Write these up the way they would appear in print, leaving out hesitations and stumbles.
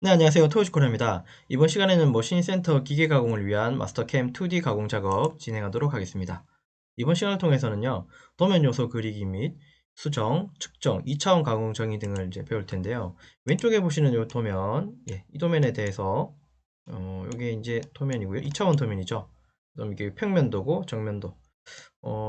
네, 안녕하세요. 토요스코너입니다. 이번 시간에는 머신센터 기계 가공을 위한 마스터캠 2D 가공 작업 진행하도록 하겠습니다. 이번 시간을 통해서는요, 도면 요소 그리기 및 수정, 측정, 2차원 가공 정의 등을 이제 배울 텐데요. 왼쪽에 보시는 이 도면, 이 도면에 대해서, 이게 이제 도면이고요. 2차원 도면이죠. 그다음 이게 평면도고 정면도,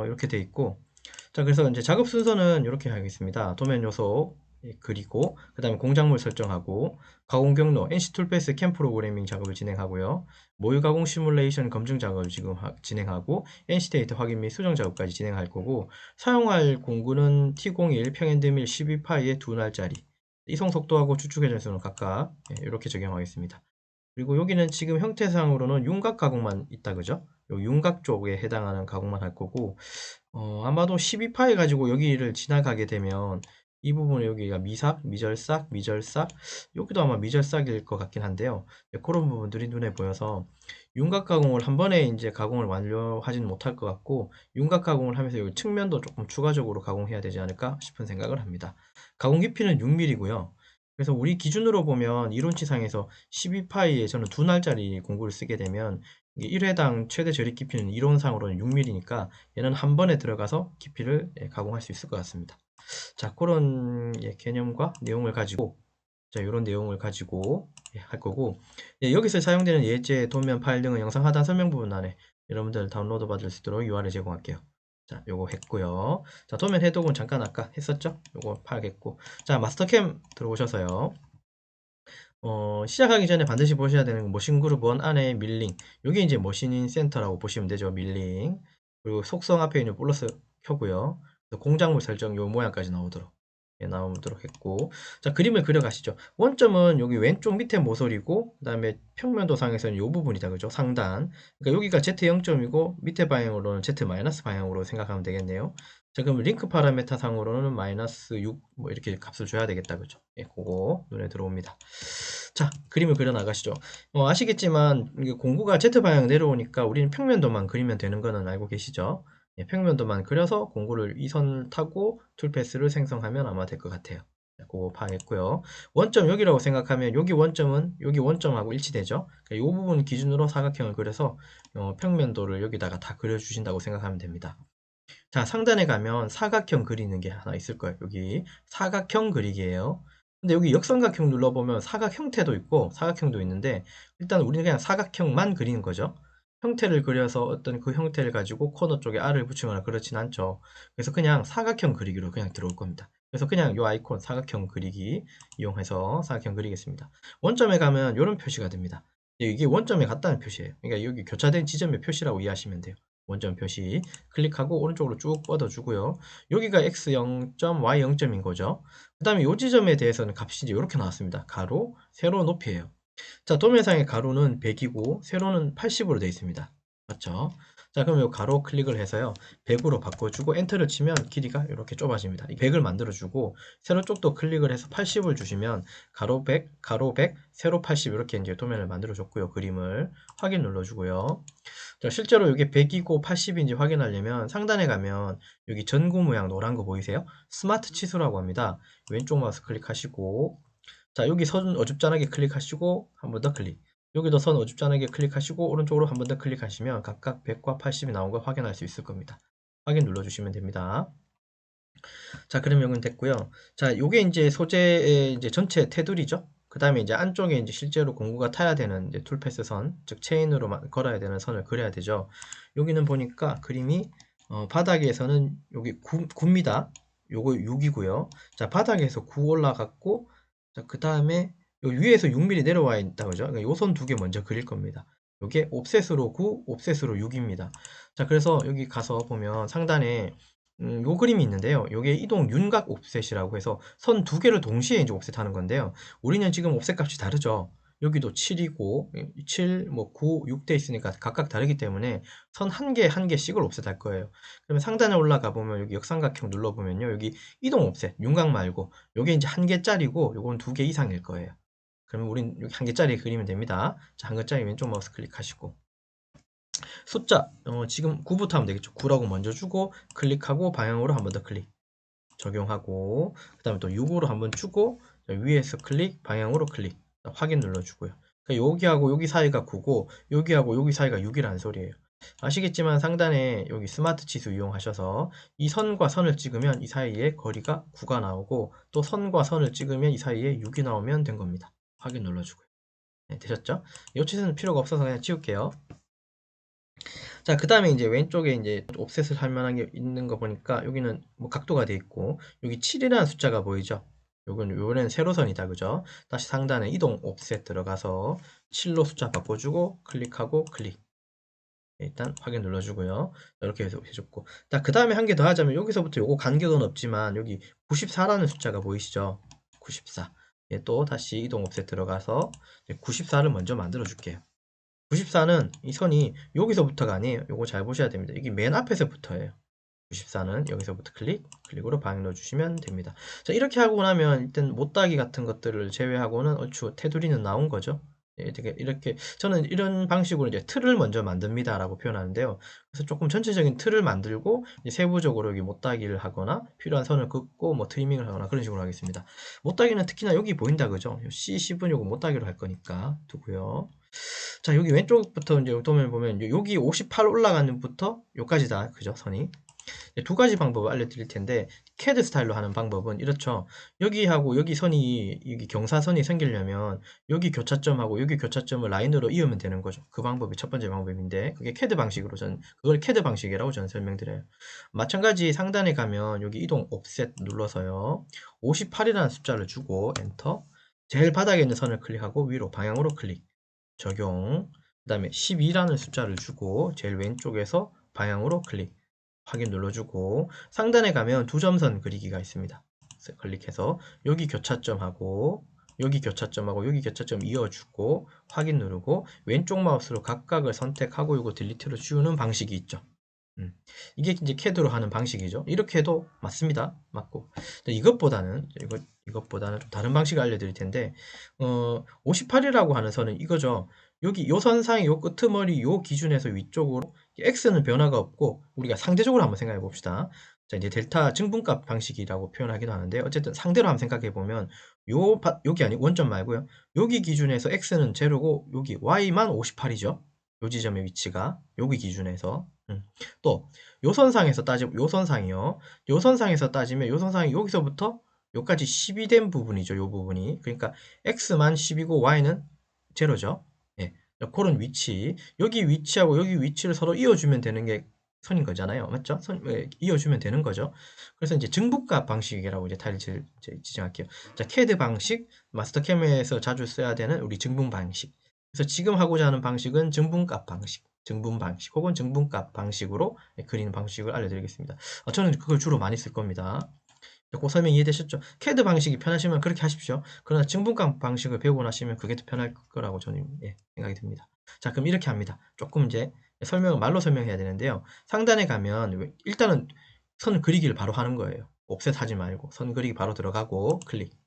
이렇게 돼 있고, 자, 그래서 이제 작업 순서는 이렇게 하겠습니다. 도면 요소 그리고, 그 다음에 공작물 설정하고, 가공 경로, NC 툴패스 캠 프로그래밍 작업을 진행하고요. 모의 가공 시뮬레이션 검증 작업을 지금 진행하고, NC 데이터 확인 및 수정 작업까지 진행할 거고, 사용할 공구는 T01 평엔드밀 12파이의 두 날짜리, 이송 속도하고 추측 회전수는 각각 이렇게 적용하겠습니다. 그리고 여기는 지금 형태상으로는 윤곽 가공만 있다, 그죠? 요 윤곽 쪽에 해당하는 가공만 할 거고, 아마도 12파일 가지고 여기를 지나가게 되면 이 부분에 여기가 미삭, 미절삭, 미절삭, 여기도 아마 미절삭일 것 같긴 한데요. 그런 부분들이 눈에 보여서 윤곽 가공을 한 번에 이제 가공을 완료하지는 못할 것 같고, 윤곽 가공을 하면서 여기 측면도 조금 추가적으로 가공해야 되지 않을까 싶은 생각을 합니다. 가공 깊이는 6mm고요. 그래서 우리 기준으로 보면 이론치상에서 12파이에 저는 두 날짜리 공구를 쓰게 되면 1회당 최대 저립 깊이는 이론상으로는 6mm니까 얘는 한 번에 들어가서 깊이를 가공할 수 있을 것 같습니다. 자, 그런 개념과 내용을 가지고, 자, 이런 내용을 가지고 할 거고, 여기서 사용되는 예제, 도면, 파일 등은 영상 하단 설명 부분란에 여러분들 다운로드 받을 수 있도록 URL 제공할게요. 자, 요거 했고요. 자, 도면 해독은 잠깐 아까 했었죠? 요거 파악했고, 자, 마스터캠 들어오셔서요. 시작하기 전에 반드시 보셔야 되는 건 머신 그룹 원 안에 밀링. 요게 이제 머신인 센터라고 보시면 되죠. 밀링. 그리고 속성 앞에 있는 플러스 켜고요. 공작물 설정 요 모양까지 나오도록. 나오도록 했고. 자, 그림을 그려 가시죠. 원점은 여기 왼쪽 밑에 모서리고, 그 다음에 평면도상에서는 요 부분이다. 그죠? 상단. 그러니까 여기가 Z 0점이고, 밑에 방향으로는 Z 마이너스 방향으로 생각하면 되겠네요. 자, 그럼 링크 파라메타 상으로는 마이너스 6, 뭐 이렇게 값을 줘야 되겠다. 그죠? 그거 눈에 들어옵니다. 자, 그림을 그려 나가시죠. 아시겠지만 이게 공구가 Z 방향 내려오니까 우리는 평면도만 그리면 되는 거는 알고 계시죠? 평면도만 그려서 공구를 이 선을 타고 툴패스를 생성하면 아마 될 것 같아요. 그거 파악했고요. 원점 여기라고 생각하면 여기 원점은 여기 원점하고 일치되죠? 그러니까 이 부분 기준으로 사각형을 그려서 평면도를 여기다가 다 그려주신다고 생각하면 됩니다. 자, 상단에 가면 사각형 그리는 게 하나 있을 거예요. 여기 사각형 그리기예요. 근데 여기 역삼각형 눌러보면 사각 형태도 있고 사각형도 있는데, 일단 우리는 그냥 사각형만 그리는 거죠. 형태를 그려서 어떤 그 형태를 가지고 코너 쪽에 알을 붙이거나 그렇진 않죠. 그래서 그냥 사각형 그리기로 그냥 들어올 겁니다. 그래서 그냥 이 아이콘 사각형 그리기 이용해서 사각형 그리겠습니다. 원점에 가면 이런 표시가 됩니다. 이게 원점에 갔다는 표시예요. 그러니까 여기 교차된 지점의 표시라고 이해하시면 돼요. 원점 표시 클릭하고 오른쪽으로 쭉 뻗어주고요. 여기가 x 0점, y 0점인 거죠. 그 다음에 이 지점에 대해서는 값이 이제 이렇게 나왔습니다. 가로, 세로, 높이에요. 자, 도면상의 가로는 100이고 세로는 80으로 되어 있습니다. 맞죠? 자, 그럼 이 가로 클릭을 해서요. 100으로 바꿔주고 엔터를 치면 길이가 이렇게 좁아집니다. 100을 만들어주고 세로 쪽도 클릭을 해서 80을 주시면 가로 100, 가로 100, 세로 80 이렇게 이제 도면을 만들어줬고요. 그림을 확인 눌러주고요. 자, 실제로 이게 100이고 80인지 확인하려면 상단에 가면 여기 전구 모양 노란 거 보이세요? 스마트 치수라고 합니다. 왼쪽 마우스 클릭하시고, 자, 여기 선 어줍잖하게 클릭하시고 한 번 더 클릭. 여기도 선 어줍잖하게 클릭하시고 오른쪽으로 한 번 더 클릭하시면 각각 100과 80이 나온 걸 확인할 수 있을 겁니다. 확인 눌러주시면 됩니다. 자, 그럼 여기는 됐고요. 자, 요게 이제 소재의 이제 전체 테두리죠. 그 다음에 이제 안쪽에 이제 실제로 공구가 타야 되는 이제 툴패스 선, 즉 체인으로 걸어야 되는 선을 그려야 되죠. 여기는 보니까 그림이 바닥에서는 여기 9입니다. 요거 6이고요. 자, 바닥에서 9 올라갔고, 자, 그 다음에 위에서 6mm 내려와 있다 그죠? 그러니까 요 선 두 개 먼저 그릴 겁니다. 요게 옵셋으로 9, 옵셋으로 6입니다. 자, 그래서 여기 가서 보면 상단에 요 그림이 있는데요. 요게 이동 윤곽 옵셋이라고 해서 선 두 개를 동시에 이제 옵셋하는 건데요. 우리는 지금 옵셋 값이 다르죠. 여기도 7이고 7, 뭐 9, 6 돼 있으니까 각각 다르기 때문에 선 한 개 한 개씩을 옵셋할 거예요. 그러면 상단에 올라가 보면 여기 역삼각형 눌러 보면요. 여기 이동 옵셋 윤곽 말고 요게 이제 한 개짜리고 요건 두 개 이상일 거예요. 그러면 우린 여기 한 개짜리 그리면 됩니다. 자, 한 개짜리 왼쪽 마우스 클릭하시고 숫자 지금 9부터 하면 되겠죠. 9라고 먼저 주고 클릭하고 방향으로 한 번 더 클릭 적용하고 그 다음에 또 6으로 한번 주고 위에서 클릭 방향으로 클릭 확인 눌러주고요. 그러니까 여기하고 여기 사이가 9고 여기하고 여기 사이가 6이라는 소리예요. 아시겠지만 상단에 여기 스마트 치수 이용하셔서 이 선과 선을 찍으면 이 사이에 거리가 9가 나오고 또 선과 선을 찍으면 이 사이에 6이 나오면 된 겁니다. 확인 눌러주고요. 네, 되셨죠? 이 치수는 필요가 없어서 그냥 치울게요. 자, 그 다음에 이제 왼쪽에 이제 옵셋을 할 만한 게 있는 거 보니까 여기는 뭐 각도가 돼 있고 여기 7이라는 숫자가 보이죠? 요거는 세로선이다, 그죠? 다시 상단에 이동 옵셋 들어가서 7로 숫자 바꿔주고 클릭하고 클릭. 일단 확인 눌러주고요. 이렇게 해서 해줬고. 자, 그 다음에 한 개 더 하자면 여기서부터 요거 간격은 없지만 여기 94라는 숫자가 보이시죠? 94. 예, 또 다시 이동 옵셋 들어가서 94를 먼저 만들어 줄게요. 94는 이 선이 여기서부터가 아니에요. 요거 잘 보셔야 됩니다. 여기 맨 앞에서부터예요. 94는 여기서부터 클릭으로 방향 넣어주시면 됩니다. 자, 이렇게 하고 나면 일단 못따기 같은 것들을 제외하고는 얼추 테두리는 나온 거죠. 예, 이렇게 저는 이런 방식으로 이제 틀을 먼저 만듭니다 라고 표현하는데요. 그래서 조금 전체적인 틀을 만들고 세부적으로 여기 못따기를 하거나 필요한 선을 긋고 뭐 트리밍을 하거나 그런 식으로 하겠습니다. 못따기는 특히나 여기 보인다, 그죠? C10은 요거 못따기로 할 거니까 두고요. 자, 여기 왼쪽부터 이제 도면 보면 여기 58 올라가는 부터 여기까지다, 그죠? 선이. 두 가지 방법을 알려드릴 텐데 CAD 스타일로 하는 방법은 이렇죠. 여기하고 여기 선이 여기 경사선이 생기려면 여기 교차점하고 여기 교차점을 라인으로 이으면 되는 거죠. 그 방법이 첫 번째 방법인데 그게 CAD 방식으로 그걸 CAD 방식이라고 저는 설명드려요. 마찬가지 상단에 가면 여기 이동 옵셋 눌러서요. 58이라는 숫자를 주고 엔터. 제일 바닥에 있는 선을 클릭하고 위로 방향으로 클릭. 적용. 그 다음에 12라는 숫자를 주고 제일 왼쪽에서 방향으로 클릭. 확인 눌러주고 상단에 가면 두 점선 그리기가 있습니다. 클릭해서 여기 교차점하고 여기 교차점하고 여기 교차점 이어주고 확인 누르고 왼쪽 마우스로 각각을 선택하고 이거 딜리트로 지우는 방식이 있죠. 이게 이제 CAD로 하는 방식이죠. 이렇게 해도 맞습니다. 맞고. 근데 이것보다는 좀 다른 방식을 알려드릴 텐데, 58이라고 하는 선은 이거죠. 여기 요 선상의 요 끄트머리 요 기준에서 위쪽으로 x는 변화가 없고 우리가 상대적으로 한번 생각해 봅시다. 자, 이제 델타 증분값 방식이라고 표현하기도 하는데 어쨌든 상대로 한번 생각해 보면 여기 아니고 원점 말고요. 여기 기준에서 x는 제로고 여기 y만 58이죠. 요 지점의 위치가 여기 기준에서 또 요선상에서 따지면 요선상이요. 요선상에서 따지면 요선상이 여기서부터 여기까지 10이 된 부분이죠. 요 부분이. 그러니까 x만 10이고 y는 제로죠. 예. 그런 위치. 여기 위치하고 여기 위치를 서로 이어주면 되는 게 선인 거잖아요. 맞죠? 이어주면 되는 거죠. 그래서 이제 증부값 방식이라고 이제 타일을 지정할게요. 자, CAD 방식, 마스터캠에서 자주 써야 되는 우리 증분 방식. 그래서 지금 하고자 하는 방식은 증분값 방식, 증분 방식 혹은 증분값 방식으로 그리는 방식을 알려드리겠습니다. 저는 그걸 주로 많이 쓸 겁니다. 그 설명 이해되셨죠? CAD 방식이 편하시면 그렇게 하십시오. 그러나 증분값 방식을 배우고 나시면 그게 더 편할 거라고 저는 생각이 듭니다. 자, 그럼 이렇게 합니다. 조금 이제 말로 설명해야 되는데요. 상단에 가면 일단은 선 그리기를 바로 하는 거예요. 옵셋 하지 말고 선 그리기 바로 들어가고 클릭.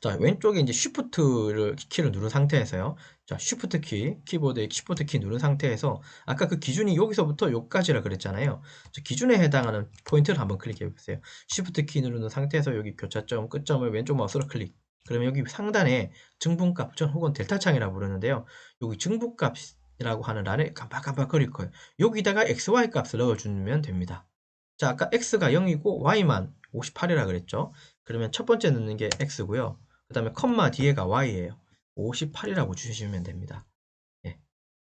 자, 왼쪽에 이제 쉬프트를 키를 누른 상태에서요. 자, 쉬프트 키, 키보드에 쉬프트 키 누른 상태에서 아까 그 기준이 여기서부터 여기까지라 그랬잖아요. 자, 기준에 해당하는 포인트를 한번 클릭해 보세요. 쉬프트 키 누르는 상태에서 여기 교차점, 끝점을 왼쪽 마우스로 클릭. 그러면 여기 상단에 증분값 혹은 델타 창이라고 부르는데요. 여기 증분값이라고 하는 란에 깜빡깜빡거릴 거예요. 여기다가 XY 값을 넣어주면 됩니다. 자, 아까 X가 0이고 Y만 58이라 그랬죠. 그러면 첫 번째 넣는 게 X고요. 그 다음에 컴마 뒤에가 Y예요. 58이라고 주시면 됩니다. 예,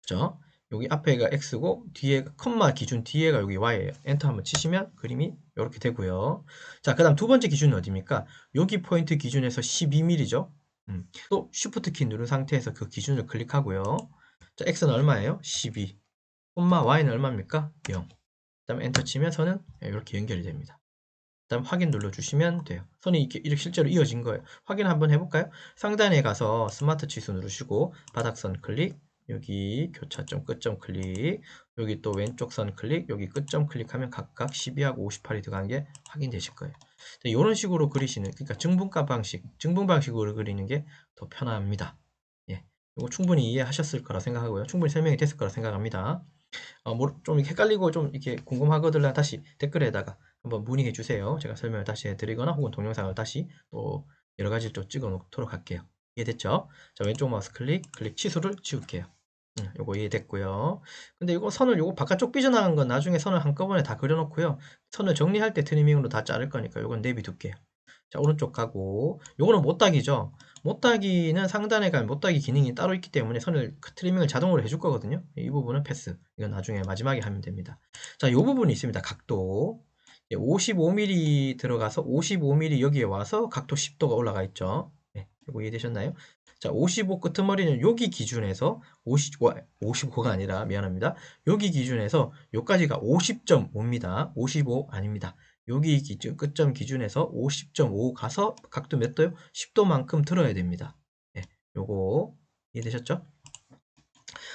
그죠? 여기 앞에가 X고 뒤에 컴마 기준 뒤에가 여기 Y예요. 엔터 한번 치시면 그림이 이렇게 되고요. 자, 그 다음 두 번째 기준은 어디입니까? 여기 포인트 기준에서 12mm죠. 또 Shift 키 누른 상태에서 그 기준을 클릭하고요. 자, X는 얼마예요? 12. 콤마 Y는 얼마입니까? 0. 그 다음에 엔터 치면 선은 이렇게 연결이 됩니다. 그다음 확인 눌러주시면 돼요. 선이 이렇게 실제로 이어진 거예요. 확인 한번 해볼까요? 상단에 가서 스마트 치수 누르시고 바닥선 클릭, 여기 교차점 끝점 클릭, 여기 또 왼쪽 선 클릭, 여기 끝점 클릭하면 각각 12하고 58이 들어간 게 확인되실 거예요. 이런 식으로 그리시는, 그러니까 증분값 방식, 증분 방식으로 그리는 게 더 편합니다. 예, 이거 충분히 이해하셨을 거라 생각하고요. 충분히 설명이 됐을 거라 생각합니다. 좀 헷갈리고 좀 이렇게 궁금하거든요. 다시 댓글에다가 한번 문의해 주세요. 제가 설명을 다시 해드리거나 혹은 동영상을 다시 또 여러 가지 또 찍어 놓도록 할게요. 이해됐죠? 자, 왼쪽 마우스 클릭 치수를 지울게요. 요거 이해됐고요. 근데 이거 선을 요거 바깥쪽 삐져나간 건 나중에 선을 한꺼번에 다 그려놓고요. 선을 정리할 때 트리밍으로 다 자를 거니까 요건 내비둘게요. 자, 오른쪽 가고 요거는 못따기죠. 못따기는 상단에 가면 못따기 기능이 따로 있기 때문에 선을 트리밍을 자동으로 해줄 거거든요. 이 부분은 패스. 이건 나중에 마지막에 하면 됩니다. 자, 요 부분이 있습니다. 각도 55mm 들어가서 55mm 여기에 와서 각도 10도가 올라가 있죠. 네, 이거 이해되셨나요? 자, 55 끄트머리는 여기 기준에서 55가 아니라 미안합니다. 여기 기준에서 여기까지가 50.5입니다. 55 아닙니다. 여기 기준 끝점 기준에서 50.5 가서 각도 몇 도요? 10도만큼 들어야 됩니다. 네, 요거 이해되셨죠?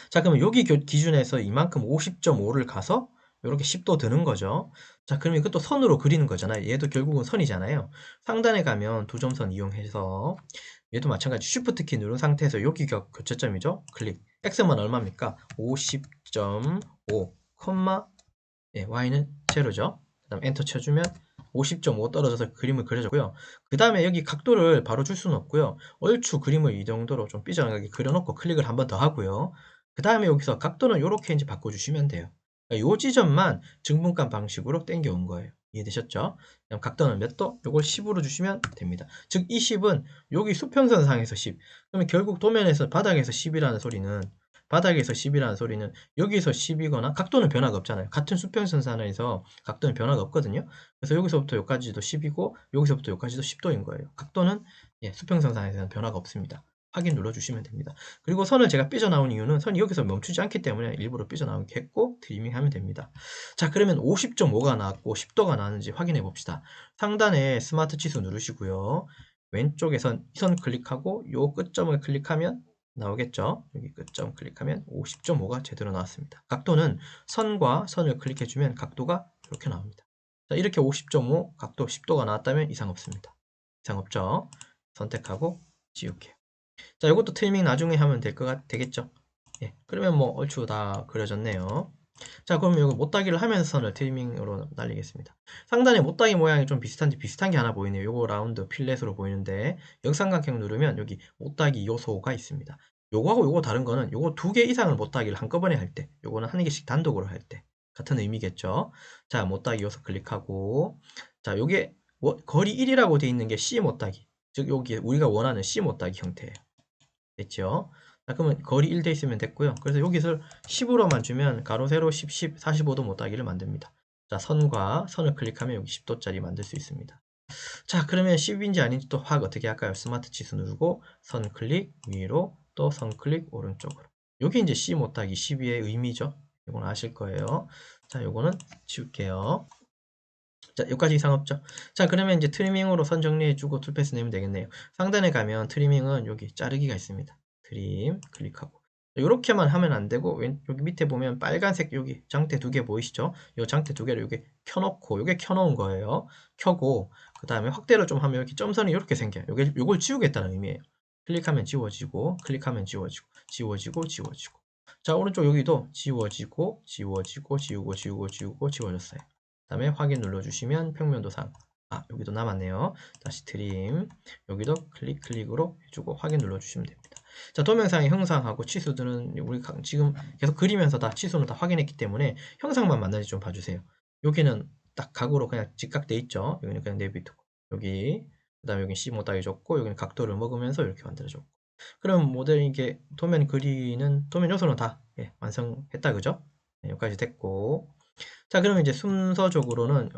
자, 그러면 여기 기준에서 이만큼 50.5를 가서 이렇게 10도 드는 거죠. 자, 그러면 이것도 선으로 그리는 거잖아요. 얘도 결국은 선이잖아요. 상단에 가면 두 점선 이용해서 얘도 마찬가지 Shift 키 누른 상태에서 여기가 교차점이죠. 클릭. X만 얼마입니까? 50.5, 예, Y는 제로죠. 그 다음 엔터 쳐주면 50.5 떨어져서 그림을 그려줬고요. 그 다음에 여기 각도를 바로 줄 수는 없고요. 얼추 그림을 이 정도로 좀 삐져나가게 그려놓고 클릭을 한 번 더 하고요. 그 다음에 여기서 각도는 이렇게 이제 바꿔주시면 돼요. 이 지점만 증분감 방식으로 당겨온 거예요. 이해되셨죠? 그럼 각도는 몇 도? 이걸 10으로 주시면 됩니다. 즉 이 10은 여기 수평선상에서 10. 그러면 결국 도면에서 바닥에서 10이라는 소리는 바닥에서 10이라는 소리는 여기서 10이거나 각도는 변화가 없잖아요. 같은 수평선상에서 각도는 변화가 없거든요. 그래서 여기서부터 여기까지도 10이고 여기서부터 여기까지도 10도인 거예요. 각도는 예, 수평선상에서는 변화가 없습니다. 확인 눌러주시면 됩니다. 그리고 선을 제가 삐져나온 이유는 선이 여기서 멈추지 않기 때문에 일부러 삐져나오게 했고 트리밍하면 됩니다. 자, 그러면 50.5가 나왔고 10도가 나왔는지 확인해 봅시다. 상단에 스마트 치수 누르시고요. 왼쪽에 선 클릭하고 요 끝점을 클릭하면 나오겠죠. 여기 끝점 클릭하면 50.5가 제대로 나왔습니다. 각도는 선과 선을 클릭해주면 각도가 이렇게 나옵니다. 자, 이렇게 50.5 각도 10도가 나왔다면 이상 없습니다. 이상 없죠. 선택하고 지울게요. 자, 이것도 트리밍 나중에 하면 되겠죠. 예, 그러면 뭐 얼추 다 그려졌네요. 자, 그럼 여기 못따기를 하면서 선을 트리밍으로 날리겠습니다. 상단에 못따기 모양이 좀 비슷한데 비슷한 게 하나 보이네요. 요거 라운드 필렛으로 보이는데 역삼각형 누르면 여기 못따기 요소가 있습니다. 요거하고 요거 다른 거는 요거 두 개 이상을 못따기를 한꺼번에 할 때, 요거는 한 개씩 단독으로 할 때 같은 의미겠죠. 자, 못따기 요소 클릭하고 자, 요게 거리 1이라고 되어 있는 게 C 못따기. 즉 여기 우리가 원하는 C 못따기 형태예요. 됐죠? 자, 그러면 거리 1 돼 있으면 됐고요. 그래서 여기서 10으로만 주면 가로 세로 10, 10, 45도 못따기를 만듭니다. 자, 선과 선을 클릭하면 여기 10도짜리 만들 수 있습니다. 자, 그러면 10인지 아닌지 또 확 어떻게 할까요? 스마트 치수 누르고 선 클릭 위로 또 선 클릭 오른쪽으로. 여기 이제 C 못하기 12의 의미죠. 이건 아실 거예요. 자, 요거는 지울게요. 자, 여기까지 이상 없죠? 자, 그러면 이제 트리밍으로 선 정리해주고 툴패스 내면 되겠네요. 상단에 가면 트리밍은 여기 자르기가 있습니다. 트림 클릭하고. 이렇게만 하면 안 되고 여기 밑에 보면 빨간색 여기 장대 두 개 보이시죠? 이 장대 두 개를 여기 켜놓고 요게 켜놓은 거예요. 켜고 그 다음에 확대를 좀 하면 이렇게 점선이 이렇게 생겨요. 요걸 지우겠다는 의미예요. 클릭하면 지워지고 클릭하면 지워지고 지워지고 지워지고. 자, 오른쪽 여기도 지워지고 지워지고 지우고 지우고 지우고 지워졌어요. 그 다음에 확인 눌러주시면 평면도상 여기도 남았네요. 다시 트림 여기도 클릭으로 해주고 확인 눌러주시면 됩니다. 자, 도면상의 형상하고 치수들은 우리 지금 계속 그리면서 다 치수는 다 확인했기 때문에 형상만 맞는지 좀 봐주세요. 여기는 딱 각으로 그냥 직각돼 있죠. 여기는 그냥 내비두고 여기 그 다음에 여기 C 못하게 줬고 여기는 각도를 먹으면서 이렇게 만들어줬고. 그럼 모델 이게 도면 그리는 도면 요소는 다 완성했다 그죠? 네, 여기까지 됐고. 자, 그러면 이제 순서적으로는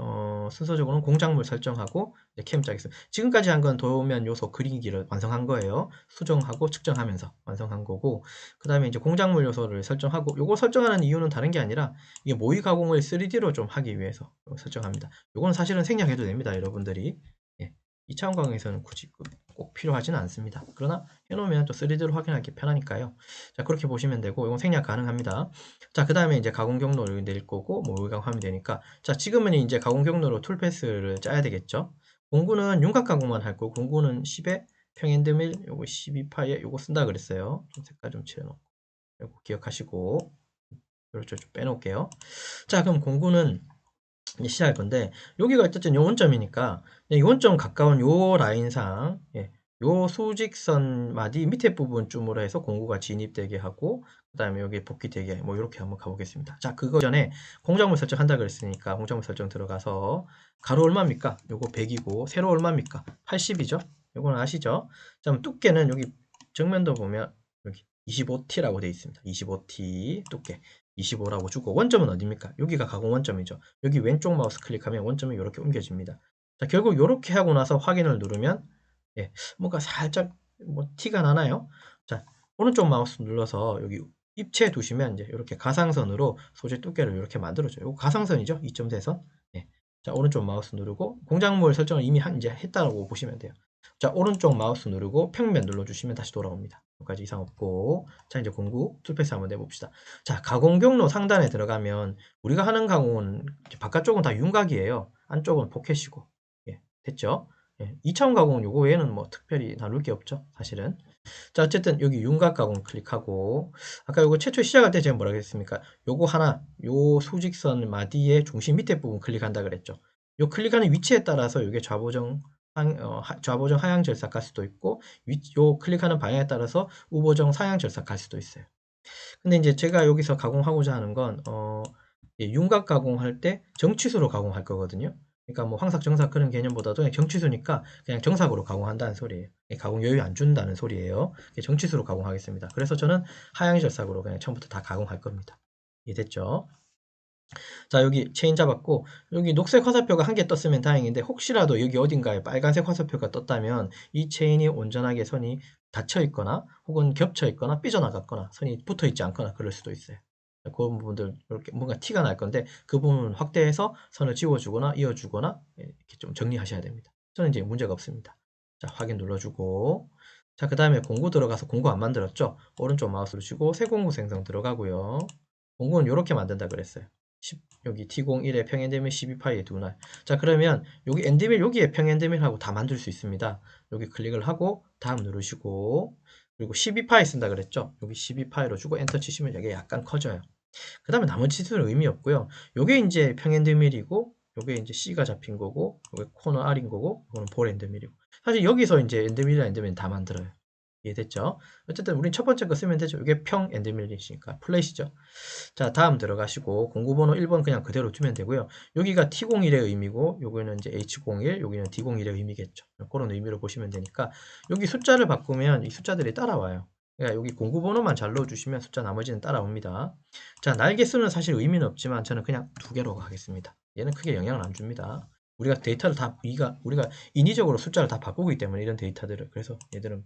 공작물 설정하고 캠 짜겠습니다. 지금까지 한 건 도면 요소 그리기를 완성한 거예요. 수정하고 측정하면서 완성한 거고, 그 다음에 이제 공작물 요소를 설정하고, 요거 설정하는 이유는 다른 게 아니라 이게 모의 가공을 3D로 좀 하기 위해서 설정합니다. 요거는 사실은 생략해도 됩니다, 여러분들이. 2차원 가공에서는 굳이 꼭 필요하지는 않습니다. 그러나 해놓으면 또 3D로 확인하기 편하니까요. 자, 그렇게 보시면 되고, 이건 생략 가능합니다. 자, 그 다음에 이제 가공 경로를 낼 거고, 모의 가공하면 되니까. 자, 지금은 이제 가공 경로로 툴패스를 짜야 되겠죠. 공구는 윤곽 가공만 할 거고, 공구는 10에 평엔드밀, 요거 12파이에 요거 쓴다 그랬어요. 좀 색깔 좀 칠해놓고. 요거 기억하시고, 이렇게 좀 빼놓을게요. 자, 그럼 공구는 이제 시작할 건데 여기가 어쨌든 요 원점이니까 요 원점 가까운 요 라인상 요 수직선 마디 밑에 부분쯤으로 해서 공구가 진입되게 하고 그다음에 여기 복귀되게 뭐 요렇게 한번 가 보겠습니다. 자, 그거 전에 공작물 설정한다 그랬으니까 공작물 설정 들어가서 가로 얼마입니까? 요거 100이고 세로 얼마입니까? 80이죠? 요거는 아시죠? 자, 그럼 두께는 여기 정면도 보면 여기 25T라고 되어 있습니다. 25T 두께 25라고 주고 원점은 어디입니까? 여기가 가공 원점이죠. 여기 왼쪽 마우스 클릭하면 원점이 이렇게 옮겨집니다. 자, 결국 이렇게 하고 나서 확인을 누르면 예, 뭔가 살짝 뭐 티가 나나요? 자, 오른쪽 마우스 눌러서 여기 입체 두시면 이제 이렇게 가상선으로 소재 두께를 이렇게 만들어줘요. 이거 가상선이죠? 2.3선. 예. 자, 오른쪽 마우스 누르고 공작물 설정을 이미 이제 했다고 보시면 돼요. 자, 오른쪽 마우스 누르고 평면 눌러주시면 다시 돌아옵니다. 여기까지 이상 없고. 자, 이제 공구 툴패스 한번 내봅시다. 자, 가공 경로 상단에 들어가면 우리가 하는 가공은 바깥쪽은 다 윤곽이에요. 안쪽은 포켓이고. 예, 됐죠? 예, 2차원 가공은 요거 외에는 뭐 특별히 나눌 게 없죠, 사실은. 자, 어쨌든 여기 윤곽 가공 클릭하고 아까 요거 최초 시작할 때 제가 뭐라고 했습니까? 요거 하나, 요 수직선 마디의 중심 밑에 부분 클릭한다 그랬죠. 요 클릭하는 위치에 따라서 요게 좌보정 하향 절삭할 수도 있고 요 클릭하는 방향에 따라서 우보정 상향 절삭할 수도 있어요. 근데 이제 제가 여기서 가공하고자 하는 건 윤곽 가공할 때 정치수로 가공할 거거든요. 그러니까 뭐 황삭, 정삭 그런 개념보다도 그냥 정치수니까 그냥 정삭으로 가공한다는 소리예요. 가공 여유 안 준다는 소리예요. 정치수로 가공하겠습니다. 그래서 저는 하향 절삭으로 그냥 처음부터 다 가공할 겁니다. 이해됐죠? 자, 여기 체인 잡았고 여기 녹색 화살표가 한 개 떴으면 다행인데 혹시라도 여기 어딘가에 빨간색 화살표가 떴다면 이 체인이 온전하게 선이 닫혀 있거나 혹은 겹쳐 있거나 삐져나갔거나 선이 붙어 있지 않거나 그럴 수도 있어요. 그 부분들 이렇게 뭔가 티가 날 건데 그 부분을 확대해서 선을 지워주거나 이어주거나 이렇게 좀 정리하셔야 됩니다. 저는 이제 문제가 없습니다. 자, 확인 눌러주고 자, 그 다음에 공구 들어가서 공구 안 만들었죠? 오른쪽 마우스를 주고 새 공구 생성 들어가고요. 공구는 이렇게 만든다 그랬어요. 여기 T01에 평엔드밀 12파이에 두날. 자, 그러면 여기 엔드밀 여기에 평엔드밀하고 다 만들 수 있습니다. 여기 클릭을 하고 다음 누르시고 그리고 12파이 쓴다 그랬죠? 여기 12파이로 주고 엔터 치시면 여기 약간 커져요. 그 다음에 나머지 치수는 의미 없고요. 요게 이제 평엔드밀이고 요게 이제 C가 잡힌 거고 요게 코너 R인 거고 이거는 볼 엔드밀이고 사실 여기서 이제 엔드밀이랑 엔드밀 다 만들어요. 이해됐죠? 어쨌든 우린 첫 번째 거 쓰면 되죠. 이게 평 엔드밀이니까 플랫이죠. 자, 다음 들어가시고 공구번호 1번 그냥 그대로 두면 되고요. 여기가 T01의 의미고 여기는 이제 H01, 여기는 D01의 의미겠죠. 그런 의미로 보시면 되니까 여기 숫자를 바꾸면 이 숫자들이 따라와요. 그러니까 여기 공구번호만 잘 넣어주시면 숫자 나머지는 따라옵니다. 자, 날개수는 사실 의미는 없지만 저는 그냥 두 개로 가겠습니다. 얘는 크게 영향을 안 줍니다. 우리가 데이터를 다 우리가 인위적으로 숫자를 다 바꾸기 때문에 이런 데이터들을 그래서 얘들은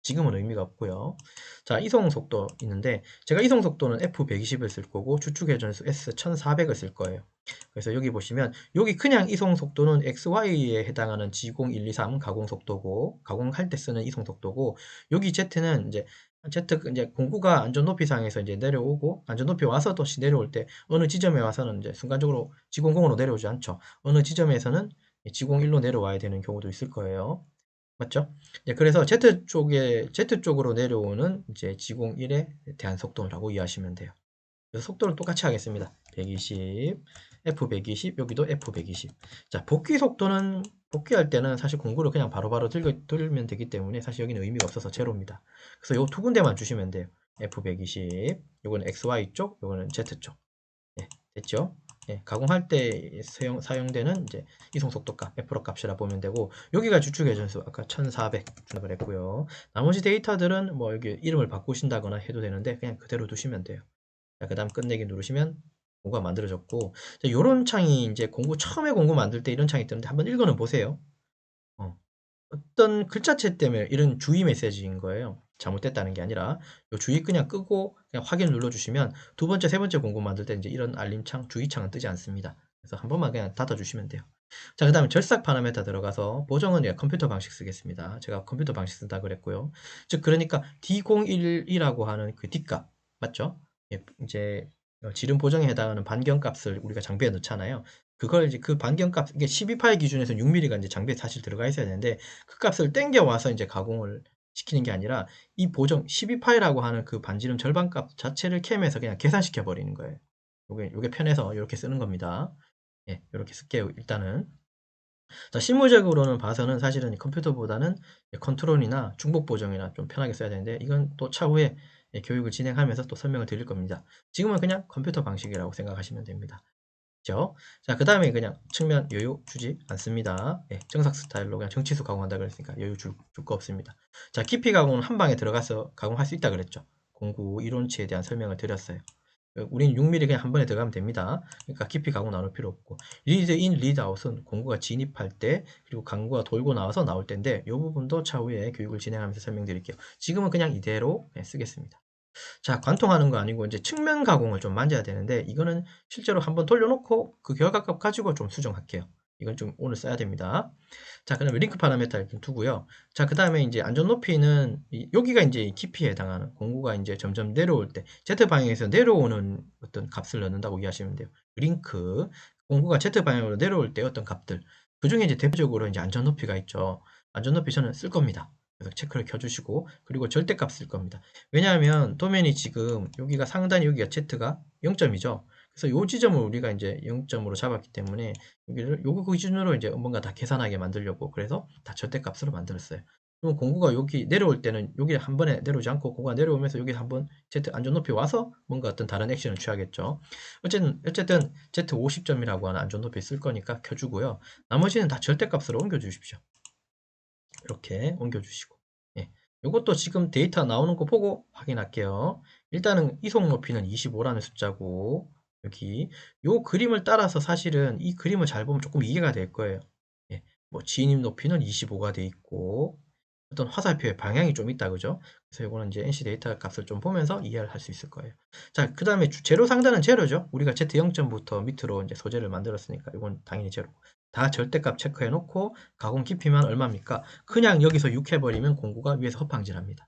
지금은 의미가 없고요. 자, 이송 속도 있는데 제가 이송 속도는 F120을 쓸 거고 추측 회전수 S1400을 쓸 거예요. 그래서 여기 보시면 여기 그냥 이송 속도는 XY에 해당하는 G0123 가공 속도고 가공할 때 쓰는 이송 속도고 여기 Z는 이제 공구가 안전 높이상에서 이제 내려오고 안전 높이 와서 다시 내려올 때 어느 지점에 와서는 이제 순간적으로 G00으로 내려오지 않죠. 어느 지점에서는 G01로 내려와야 되는 경우도 있을 거예요. 맞죠? 예, 그래서 Z 쪽으로 내려오는 이제 G01에 대한 속도라고 이해하시면 돼요. 그래서 속도를 똑같이 하겠습니다. 120, F120, 여기도 F120. 자, 복귀할 때는 사실 공구를 그냥 바로바로 들면 되기 때문에 사실 여기는 의미가 없어서 제로입니다. 그래서 요 두 군데만 주시면 돼요. F120, 요거는 XY 쪽, 요거는 Z 쪽. 예, 됐죠? 예, 가공할 때 사용되는 이제 이송 속도값, F로 값이라 보면 되고 여기가 주축 회전수 아까 1400 주락을 했고요. 나머지 데이터들은 뭐 여기 이름을 바꾸신다거나 해도 되는데 그냥 그대로 두시면 돼요. 자, 그다음 끝내기 누르시면 공구가 만들어졌고 자, 요런 창이 이제 처음에 공구 만들 때 이런 창이 뜨는데 한번 읽어는 보세요. 어떤 글자체 때문에 이런 주의 메시지인 거예요. 잘못됐다는 게 아니라 요 주의 그냥 끄고 그냥 확인 눌러주시면 두 번째, 세 번째 공구 만들 때 이제 이런 알림창, 주의창은 뜨지 않습니다. 그래서 한 번만 그냥 닫아주시면 돼요. 자, 그 다음에 절삭 파라메타 들어가서 보정은 컴퓨터 방식 쓰겠습니다. 제가 컴퓨터 방식 쓴다 그랬고요. 즉 그러니까 D01이라고 하는 그 D값 맞죠? 예, 이제 지름 보정에 해당하는 반경값을 우리가 장비에 넣잖아요. 그걸 이제 그 반경값 이게 12파이 기준에서 6mm가 이제 장비에 사실 들어가 있어야 되는데 그 값을 땡겨 와서 이제 가공을 시키는 게 아니라 이 보정 12파이라고 하는 그 반지름 절반값 자체를 캠에서 그냥 계산시켜 버리는 거예요. 요게 편해서 이렇게 쓰는 겁니다. 예, 이렇게 쓸게요. 일단은 자, 실무적으로는 봐서는 사실은 컴퓨터보다는 컨트롤이나 중복 보정이나 좀 편하게 써야 되는데 이건 또 차후에 교육을 진행하면서 또 설명을 드릴 겁니다. 지금은 그냥 컴퓨터 방식이라고 생각하시면 됩니다. 그죠? 자, 그 다음에 그냥 측면 여유 주지 않습니다. 정삭 스타일로 그냥 정치수 가공한다 그랬으니까 여유 줄 거 없습니다. 자, 깊이 가공은 한 방에 들어가서 가공할 수 있다 그랬죠. 공구 이론치에 대한 설명을 드렸어요. 우리는 6mm 그냥 한 번에 들어가면 됩니다. 그러니까 깊이 가공 나눌 필요 없고 리드 인, 리드 아웃은 공구가 진입할 때 그리고 강구가 돌고 나와서 나올 때인데 이 부분도 차후에 교육을 진행하면서 설명드릴게요. 지금은 그냥 이대로 쓰겠습니다. 자, 관통하는 거 아니고 이제 측면 가공을 좀 만져야 되는데 이거는 실제로 한번 돌려놓고 그 결과값 가지고 좀 수정할게요. 이건 좀 오늘 써야 됩니다. 자, 그다음에 링크 파라미터 이렇게 두고요. 자, 그다음에 이제 안전 높이는 여기가 이제 깊이에 해당하는 공구가 이제 점점 내려올 때 Z 방향에서 내려오는 어떤 값을 넣는다고 이해하시면 돼요. 링크 공구가 Z 방향으로 내려올 때 어떤 값들 그 중에 이제 대표적으로 이제 안전 높이가 있죠. 안전 높이 저는 쓸 겁니다. 그래서 체크를 켜주시고 그리고 절대값 쓸 겁니다. 왜냐하면 도면이 지금 여기가 상단이 여기가 Z가 0점이죠. 그래서 요 지점을 우리가 이제 0점으로 잡았기 때문에 여기를 요거 기준으로 이제 뭔가 다 계산하게 만들려고 그래서 다 절대값으로 만들었어요. 그럼 공구가 여기 내려올 때는 여기 한 번에 내려오지 않고 공구가 내려오면서 여기 한번 Z 안전 높이 와서 뭔가 어떤 다른 액션을 취하겠죠. 어쨌든 Z 50점이라고 하는 안전 높이 쓸 거니까 켜주고요. 나머지는 다 절대값으로 옮겨 주십시오. 이렇게 옮겨주시고 이것도 지금 데이터 나오는 거 보고 확인할게요. 일단은 이속 높이는 25라는 숫자고 여기 요 그림을 따라서 사실은 이 그림을 잘 보면 조금 이해가 될 거예요. 뭐 진입 높이는 25가 돼 있고 어떤 화살표의 방향이 좀 있다 그죠? 그래서 이거는 이제 NC 데이터 값을 좀 보면서 이해를 할 수 있을 거예요. 자, 그 다음에 제로 상단은 제로죠. 우리가 Z 0점부터 밑으로 이제 소재를 만들었으니까 이건 당연히 제로. 다 절대값 체크해 놓고 가공 깊이만 얼마입니까? 그냥 여기서 6 해버리면 공구가 위에서 헛방질합니다.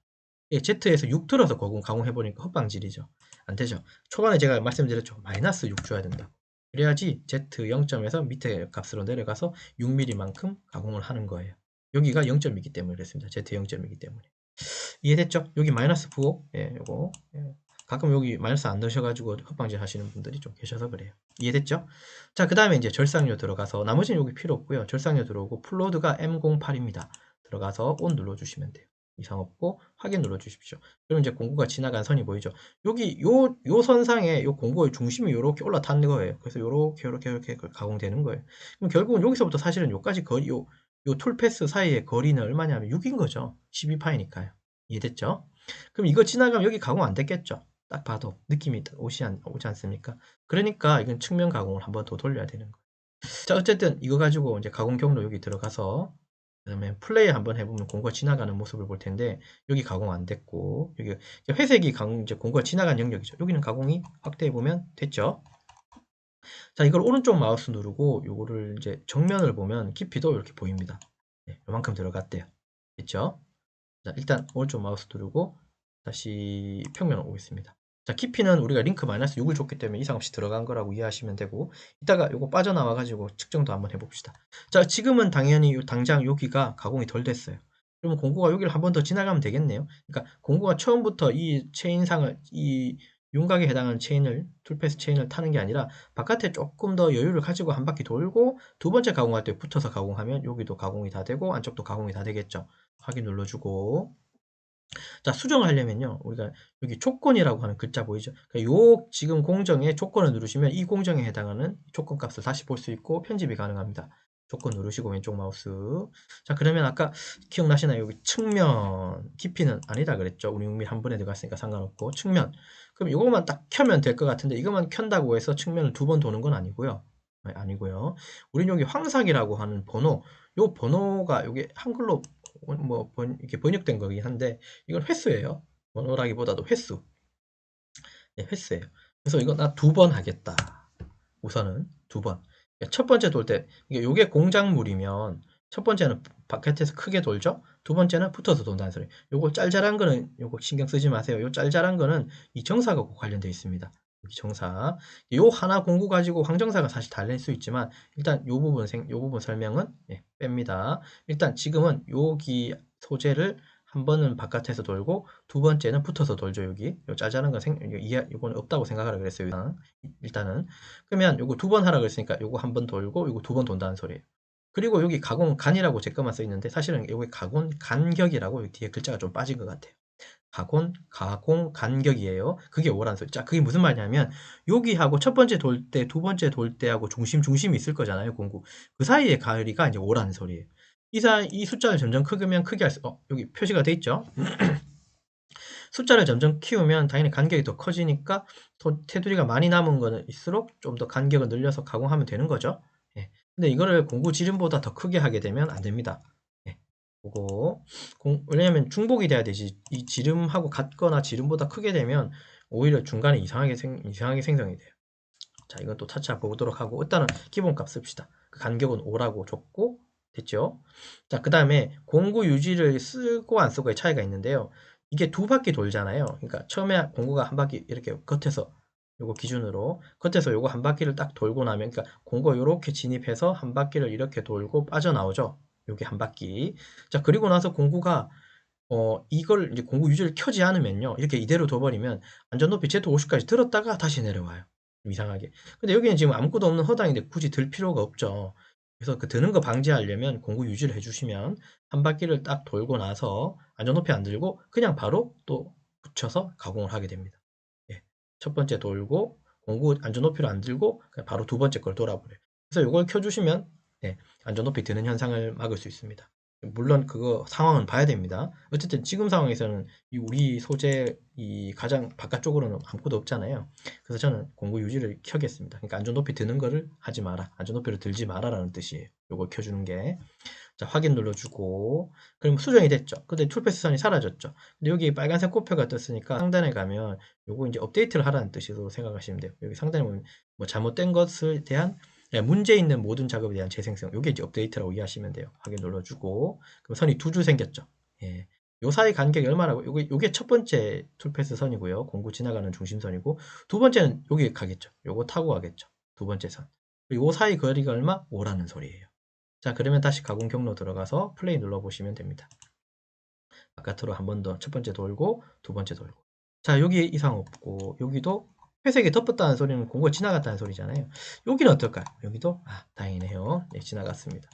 Z에서 6 들어서 가공해버리니까 헛방질이죠. 안 되죠. 초반에 제가 말씀드렸죠. 마이너스 6 줘야 된다. 그래야지 Z 0점에서 밑에 값으로 내려가서 6mm만큼 가공을 하는 거예요. 여기가 0점이기 때문에 그랬습니다. Z 0점이기 때문에. 이해됐죠? 여기 마이너스 9, 요거. 가끔 여기 마이너스 안 넣으셔가지고 헛방질 하시는 분들이 좀 계셔서 그래요. 이해됐죠? 자, 그 다음에 이제 절상료 들어가서, 나머지는 여기 필요 없고요. 절상료 들어오고, 플로드가 M08입니다. 들어가서 ON 눌러주시면 돼요. 이상 없고, 확인 눌러주십시오. 그럼 이제 공구가 지나간 선이 보이죠? 여기, 요 선상에 요 공구의 중심이 이렇게 올라타는 거예요. 그래서 요렇게 가공되는 거예요. 그럼 결국은 여기서부터 사실은 요까지 거리, 요 툴패스 사이의 거리는 얼마냐면 6인 거죠. 12파이니까요. 이해됐죠? 그럼 이거 지나가면 여기 가공 안 됐겠죠? 딱 봐도 느낌이 오지 않습니까? 그러니까 이건 측면 가공을 한번 더 돌려야 되는 거예요. 자, 어쨌든 이거 가지고 이제 가공 경로 여기 들어가서 그다음에 플레이 한번 해보면 공구가 지나가는 모습을 볼 텐데 여기 가공 안 됐고 여기 회색이 이제 공구가 지나간 영역이죠. 여기는 가공이 확대해 보면 됐죠? 자, 이걸 오른쪽 마우스 누르고 요거를 이제 정면을 보면 깊이도 이렇게 보입니다. 요만큼 들어갔대요. 됐죠? 자, 일단 오른쪽 마우스 누르고 다시 평면 오겠습니다. 자, 깊이는 우리가 링크 마이너스 6을 줬기 때문에 이상 없이 들어간 거라고 이해하시면 되고 이따가 요거 빠져나와 가지고 측정도 한번 해봅시다. 자, 지금은 당연히 당장 여기가 가공이 덜 됐어요. 그러면 공구가 여기를 한 번 더 지나가면 되겠네요. 그러니까 공구가 처음부터 이 체인상을 이 윤곽에 해당하는 체인을 툴패스 체인을 타는 게 아니라 바깥에 조금 더 여유를 가지고 한 바퀴 돌고 두 번째 가공할 때 붙어서 가공하면 여기도 가공이 다 되고 안쪽도 가공이 다 되겠죠. 확인 눌러주고 자, 수정을 하려면요. 우리가 여기 조건이라고 하는 글자 보이죠? 그러니까 요 지금 공정에 조건을 누르시면 이 공정에 해당하는 조건 값을 다시 볼 수 있고 편집이 가능합니다. 조건 누르시고 왼쪽 마우스. 자, 그러면 아까 기억나시나요? 여기 측면 깊이는 아니다 그랬죠? 우리 6mm 한 번에 들어갔으니까 상관없고 측면. 그럼 이것만 딱 켜면 될 것 같은데 이것만 켠다고 해서 측면을 두 번 도는 건 아니고요. 아니고요. 우린 여기 황삭이라고 하는 번호, 요 번호가 여기 한글로 뭐 이렇게 번역된 거긴 한데 이건 횟수예요. 번호라기보다도 횟수. 횟수예요. 그래서 이거 나 두 번 하겠다. 우선은 두 번. 첫 번째 돌 때 이게 공작물이면 첫 번째는 바깥에서 크게 돌죠. 두 번째는 붙어서 돈다는 소리. 요거 짤짤한 거는 요거 신경 쓰지 마세요. 요 짤짤한 거는 이 정사가 관련되어 있습니다. 여기 정사. 요 하나 공구 가지고 황정사가 사실 달랠 수 있지만 일단 요 부분 설명은 뺍니다. 일단 지금은 여기 소재를 한 번은 바깥에서 돌고 두 번째는 붙어서 돌죠. 여기 요 짜자는 건 이거는 없다고 생각하라 그랬어요. 일단은 그러면 요거 두 번 하라 그랬으니까 요거 한 번 돌고 요거 두 번 돈다는 소리예요. 그리고 여기 가공간이라고 제 것만 써 있는데 사실은 여기 가공간격이라고 여기 뒤에 글자가 좀 빠진 것 같아요. 가공간격이에요. 그게 오란 소리. 자, 그게 무슨 말이냐면 여기하고 첫 번째 돌대, 두 번째 돌대하고 중심이 있을 거잖아요. 공구. 그 사이의 거리가 이제 오라는 소리예요. 이 숫자를 점점 크면 크게 여기 표시가 돼 있죠. 숫자를 점점 키우면 당연히 간격이 더 커지니까 테두리가 많이 남은 거는 있을수록 좀 더 간격을 늘려서 가공하면 되는 거죠. 예. 근데 이거를 공구 지름보다 더 크게 하게 되면 안 됩니다. 예. 그거 왜냐면 중복이 돼야 되지. 이 지름하고 같거나 지름보다 크게 되면 오히려 중간에 이상하게 생성이 돼요. 자, 이건 또 차차 보도록 하고 일단은 기본값 씁시다. 그 간격은 5라고 줬고 됐죠? 자, 그 다음에 공구 유지를 쓰고 안 쓰고의 차이가 있는데요. 이게 두 바퀴 돌잖아요. 그러니까 처음에 공구가 한 바퀴 이렇게 겉에서 요거 기준으로 겉에서 요거 한 바퀴를 딱 돌고 나면 그러니까 공구가 요렇게 진입해서 한 바퀴를 이렇게 돌고 빠져나오죠. 요게 한 바퀴. 자, 그리고 나서 공구가 이걸 이제 공구 유지를 켜지 않으면요. 이렇게 이대로 둬버리면 안전높이 Z50까지 들었다가 다시 내려와요. 이상하게. 근데 여기는 지금 아무것도 없는 허당인데 굳이 들 필요가 없죠. 그래서 그 드는 거 방지하려면 공구 유지를 해주시면 한 바퀴를 딱 돌고 나서 안전높이 안 들고 그냥 바로 또 붙여서 가공을 하게 됩니다. 예. 첫 번째 돌고 공구 안전높이를 안 들고 그냥 바로 두 번째 걸 돌아버려요. 그래서 이걸 켜주시면 안전높이 드는 현상을 막을 수 있습니다. 물론 그거 상황은 봐야 됩니다. 어쨌든 지금 상황에서는 우리 소재 이 가장 바깥쪽으로는 아무것도 없잖아요. 그래서 저는 공구 유지를 켜겠습니다. 그러니까 안전 높이 드는 거를 하지 마라. 안전 높이를 들지 마라라는 뜻이에요. 요걸 켜주는 게. 자, 확인 눌러주고 그럼 수정이 됐죠. 근데 툴패스 선이 사라졌죠. 근데 여기 빨간색 꽃표가 떴으니까 상단에 가면 요거 이제 업데이트를 하라는 뜻으로 생각하시면 돼요. 여기 상단에 보면 뭐 잘못된 것에 대한 문제 있는 모든 작업에 대한 재생성. 요게 이제 업데이트라고 이해하시면 돼요. 확인 눌러주고 그럼 선이 두 줄 생겼죠. 예. 요 사이 간격이 얼마라고? 요게 첫 번째 툴패스 선이고요. 공구 지나가는 중심선이고 두 번째는 여기 가겠죠. 요거 타고 가겠죠. 두 번째 선. 그리고 요 사이 거리가 얼마? 5라는 소리예요. 자, 그러면 다시 가공 경로 들어가서 플레이 눌러보시면 됩니다. 바깥으로 한 번 더 첫 번째 돌고 두 번째 돌고. 자, 여기 이상 없고 여기도 회색이 덮었다는 소리는 공구가 지나갔다는 소리잖아요. 여기는 어떨까요? 여기도 다행이네요. 네, 지나갔습니다.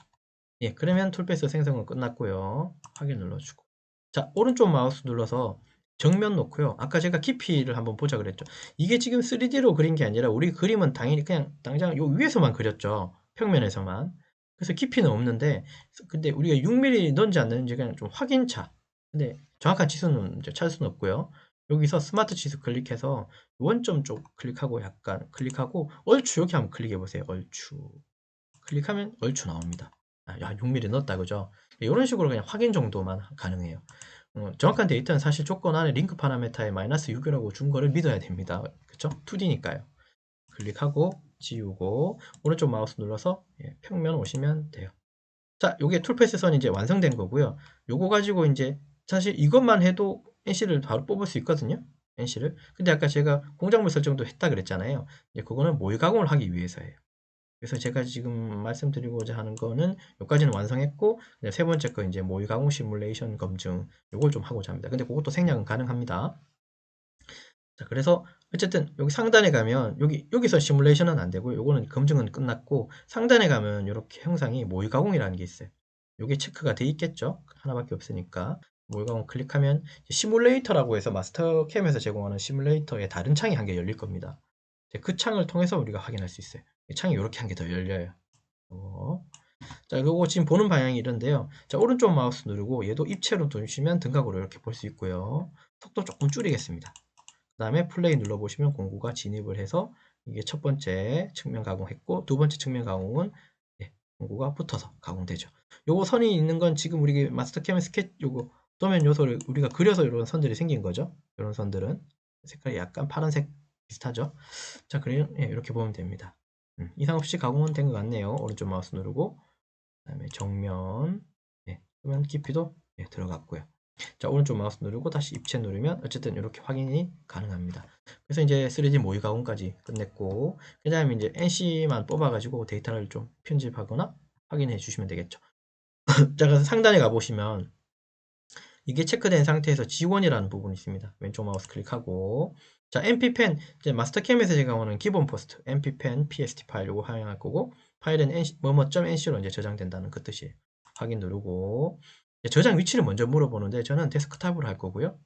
예, 그러면 툴패스 생성은 끝났고요. 확인 눌러주고. 자, 오른쪽 마우스 눌러서 정면 놓고요. 아까 제가 깊이를 한번 보자 그랬죠. 이게 지금 3D로 그린 게 아니라 우리 그림은 당연히 그냥 당장 요 위에서만 그렸죠. 평면에서만. 그래서 깊이는 없는데 근데 우리가 6mm 넣는지 안 넣는지 그냥 좀 확인차. 근데 정확한 치수는 이제 찾을 수는 없고요. 여기서 스마트 치수 클릭해서 원점 쪽 클릭하고 약간 클릭하고 얼추 이렇게 한번 클릭해 보세요. 얼추. 클릭하면 얼추 나옵니다. 6mm 넣었다 그죠? 이런 식으로 그냥 확인 정도만 가능해요. 정확한 데이터는 사실 조건 안에 링크 파라메타에 -6이라고 준 거를 믿어야 됩니다. 그쵸? 2D니까요. 클릭하고 지우고 오른쪽 마우스 눌러서 평면 오시면 돼요. 자, 요게 툴패스 선이 이제 완성된 거고요. 요거 가지고 이제 사실 이것만 해도 NC를 바로 뽑을 수 있거든요. NC를. 근데 아까 제가 공작물 설정도 했다 그랬잖아요. 이제 그거는 모의 가공을 하기 위해서예요. 그래서 제가 지금 말씀드리고자 하는 거는 여기까지는 완성했고 세 번째 거 이제 모의 가공 시뮬레이션 검증 요걸 좀 하고자 합니다. 근데 그것도 생략은 가능합니다. 자, 그래서 어쨌든 여기 상단에 가면 여기서 시뮬레이션은 안 되고 요거는 검증은 끝났고 상단에 가면 이렇게 형상이 모의 가공이라는 게 있어요. 요게 체크가 돼 있겠죠? 하나밖에 없으니까 모의 가공 클릭하면 시뮬레이터라고 해서 마스터캠에서 제공하는 시뮬레이터의 다른 창이 한 개 열릴 겁니다. 그 창을 통해서 우리가 확인할 수 있어요. 창이 이렇게 한 개 더 열려요. 자, 그리고 지금 보는 방향이 이런데요. 자, 오른쪽 마우스 누르고 얘도 입체로 두시면 등각으로 이렇게 볼 수 있고요. 속도 조금 줄이겠습니다. 그 다음에 플레이 눌러보시면 공구가 진입을 해서 이게 첫 번째 측면 가공했고 두 번째 측면 가공은 공구가 붙어서 가공되죠. 요거 선이 있는 건 지금 우리 마스터캠 스케치 요거 도면 요소를 우리가 그려서 이런 선들이 생긴 거죠. 이런 선들은 색깔이 약간 파란색 비슷하죠. 자, 그러면 이렇게 보면 됩니다. 이상 없이 가공은 된 것 같네요. 오른쪽 마우스 누르고 그다음에 정면 그러면 깊이도 들어갔고요. 자, 오른쪽 마우스 누르고 다시 입체 누르면 어쨌든 이렇게 확인이 가능합니다. 그래서 이제 3D 모의 가공까지 끝냈고 그 다음에 이제 NC만 뽑아가지고 데이터를 좀 편집하거나 확인해 주시면 되겠죠. 자, 그래서 상단에 가보시면 이게 체크된 상태에서 지원이라는 부분이 있습니다. 왼쪽 마우스 클릭하고 자, MPpen 이제 마스터캠에서 제가 오는 기본 포스트 MPpen PST 파일 요거 활용할 거고 파일은 뭐뭐.nc로 이제 저장된다는 그 뜻이에요. 확인 누르고 저장 위치를 먼저 물어보는데 저는 데스크탑으로 할 거고요.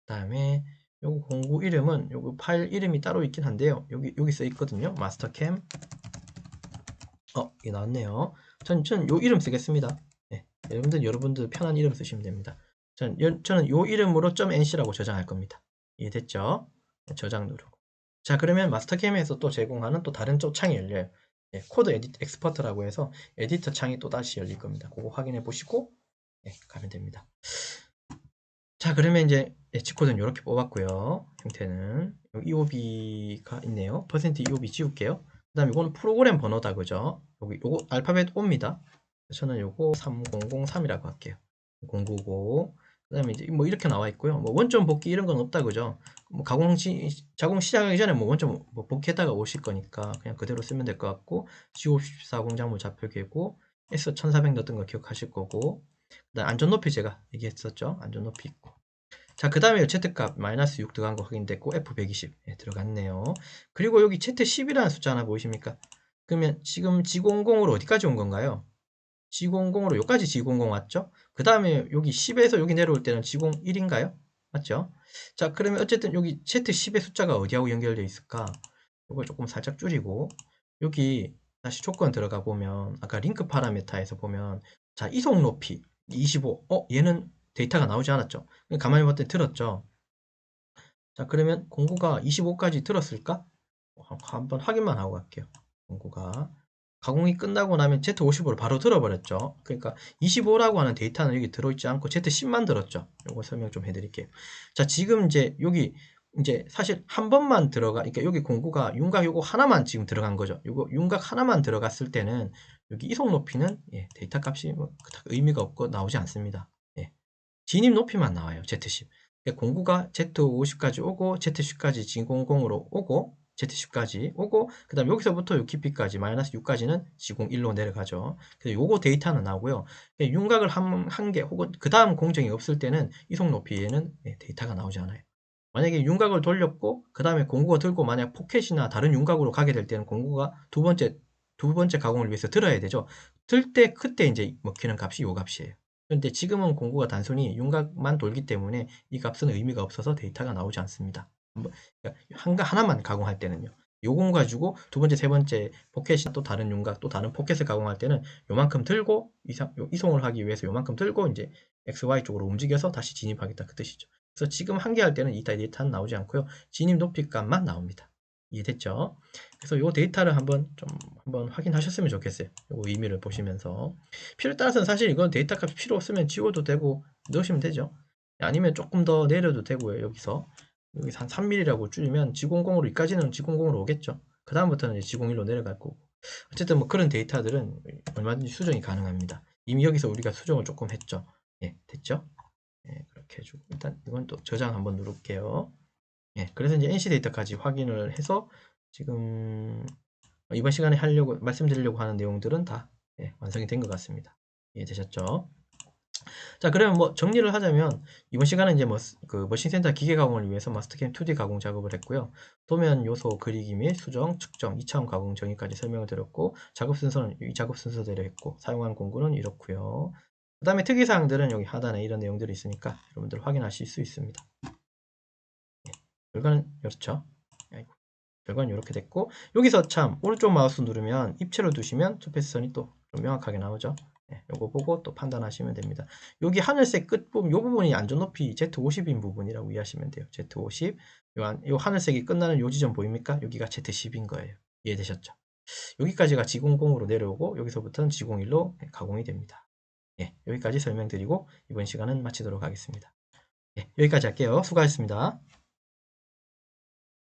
그다음에 요거 공구 이름은 요거 파일 이름이 따로 있긴 한데요. 여기 써 있거든요. 마스터캠. 이게 나왔네요. 저는 요 이름 쓰겠습니다. 네, 여러분들 편한 이름 쓰시면 됩니다. 저는 요 이름으로 .nc라고 저장할 겁니다. 이해됐죠? 네, 저장 누르고. 자, 그러면 마스터캠에서 또 제공하는 또 다른 쪽 창이 열려요. 네, 코드 에디트 엑스퍼트라고 해서 에디터 창이 또 다시 열릴 겁니다. 그거 확인해 보시고 가면 됩니다. 자, 그러면 이제 H코드는 이렇게 뽑았고요. 형태는 EOB가 있네요. %EOB 지울게요. 그 다음에 이거는 프로그램 번호다, 그죠? 요거 알파벳 O입니다. 저는 요거 3003이라고 할게요. 099. 그 다음에 이제 뭐 이렇게 나와 있고요. 뭐 원점 복귀 이런 건 없다, 그죠? 뭐 자공 시작하기 전에 뭐 원점 뭐 복귀했다가 오실 거니까 그냥 그대로 쓰면 될 것 같고, G54 공작물 좌표계고, S1400 넣었던 거 기억하실 거고, 그다음 안전 높이 제가 얘기했었죠. 안전 높이 있고. 자, 그 다음에 Z값 마이너스 6 들어간 거 확인됐고 F120 들어갔네요. 그리고 여기 Z10이라는 숫자 하나 보이십니까? 그러면 지금 G00으로 어디까지 온 건가요? G00으로 여기까지 G00 왔죠? 그 다음에 여기 10에서 여기 내려올 때는 G01인가요? 맞죠? 자, 그러면 어쨌든 여기 Z10의 숫자가 어디하고 연결되어 있을까? 이걸 조금 살짝 줄이고 여기 다시 조건 들어가 보면 아까 링크 파라메타에서 보면 자, 이속 높이 25. 얘는 데이터가 나오지 않았죠? 가만히 봤더니 들었죠? 자, 그러면 공구가 25까지 들었을까? 한번 확인만 하고 갈게요. 공구가 가공이 끝나고 나면 Z50으로 바로 들어버렸죠. 그러니까 25라고 하는 데이터는 여기 들어있지 않고 Z10만 들었죠. 이거 설명 좀 해드릴게요. 자, 지금 이제 여기 이제 사실 한 번만 그러니까 여기 공구가 윤곽 요거 하나만 지금 들어간 거죠. 요거 윤곽 하나만 들어갔을 때는 여기 이속 높이는 데이터 값이 뭐 그닥 의미가 없고 나오지 않습니다. 진입 높이만 나와요. Z10. 그러니까 공구가 Z50까지 오고 Z10까지 G00으로 오고 Z10까지 오고 그 다음 여기서부터 요 깊이까지 마이너스 6까지는 G01로 내려가죠. 그래서 요거 데이터는 나오고요. 윤곽을 한 개 혹은 그 다음 공정이 없을 때는 이속 높이에는 데이터가 나오지 않아요. 만약에 윤곽을 돌렸고 그 다음에 공구가 들고 만약 포켓이나 다른 윤곽으로 가게 될 때는 공구가 두 번째 가공을 위해서 들어야 되죠. 들 때 그때 이제 먹히는 값이 요 값이에요. 그런데 지금은 공구가 단순히 윤곽만 돌기 때문에 이 값은 의미가 없어서 데이터가 나오지 않습니다. 그러니까 하나만 가공할 때는요. 요공 가지고 두 번째, 세 번째 포켓이나 또 다른 윤곽, 또 다른 포켓을 가공할 때는 요만큼 들고 이송을 하기 위해서 요만큼 들고 이제 XY 쪽으로 움직여서 다시 진입하겠다 그 뜻이죠. 그래서 지금 한 개 할 때는 이 데이터는 나오지 않고요. 진입 높이 값만 나옵니다. 이해됐죠? 그래서 요 데이터를 한번 확인하셨으면 좋겠어요. 요 의미를 보시면서 필요에 따라서는 사실 이건 데이터 값이 필요 없으면 지워도 되고 넣으시면 되죠. 아니면 조금 더 내려도 되고요. 여기서 한 3mm라고 줄이면 G00으로 여기까지는 G00으로 오겠죠. 그 다음부터는 이제 G01로 내려갈 거고. 어쨌든 뭐 그런 데이터들은 얼마든지 수정이 가능합니다. 이미 여기서 우리가 수정을 조금 했죠. 됐죠? 그렇게 해주고 일단 이건 또 저장 한번 누를게요. 그래서 이제 NC 데이터까지 확인을 해서 지금 이번 시간에 말씀드리려고 하는 내용들은 다 완성이 된 것 같습니다. 이해되셨죠? 자, 그러면 뭐 정리를 하자면 이번 시간은 이제 그 머신센터 기계 가공을 위해서 마스터캠 2D 가공 작업을 했고요. 도면 요소 그리기 및 수정, 측정, 2차원 가공 정의까지 설명을 드렸고 작업 순서는 이 작업 순서대로 했고 사용한 공구는 이렇고요. 그 다음에 특이사항들은 여기 하단에 이런 내용들이 있으니까 여러분들 확인하실 수 있습니다. 결과는 이렇죠. 결과는 이렇게 됐고 여기서 참 오른쪽 마우스 누르면 입체로 두시면 스페이스선이 또 좀 명확하게 나오죠. 요거 보고 또 판단하시면 됩니다. 여기 하늘색 끝부분 요 부분이 안전 높이 Z50인 부분이라고 이해하시면 돼요. Z50 요 하늘색이 끝나는 요 지점 보입니까? 여기가 Z10인 거예요. 이해되셨죠? 여기까지가 G00으로 내려오고 여기서부터는 G01로 가공이 됩니다. 여기까지 설명드리고 이번 시간은 마치도록 하겠습니다. 여기까지 할게요. 수고하셨습니다.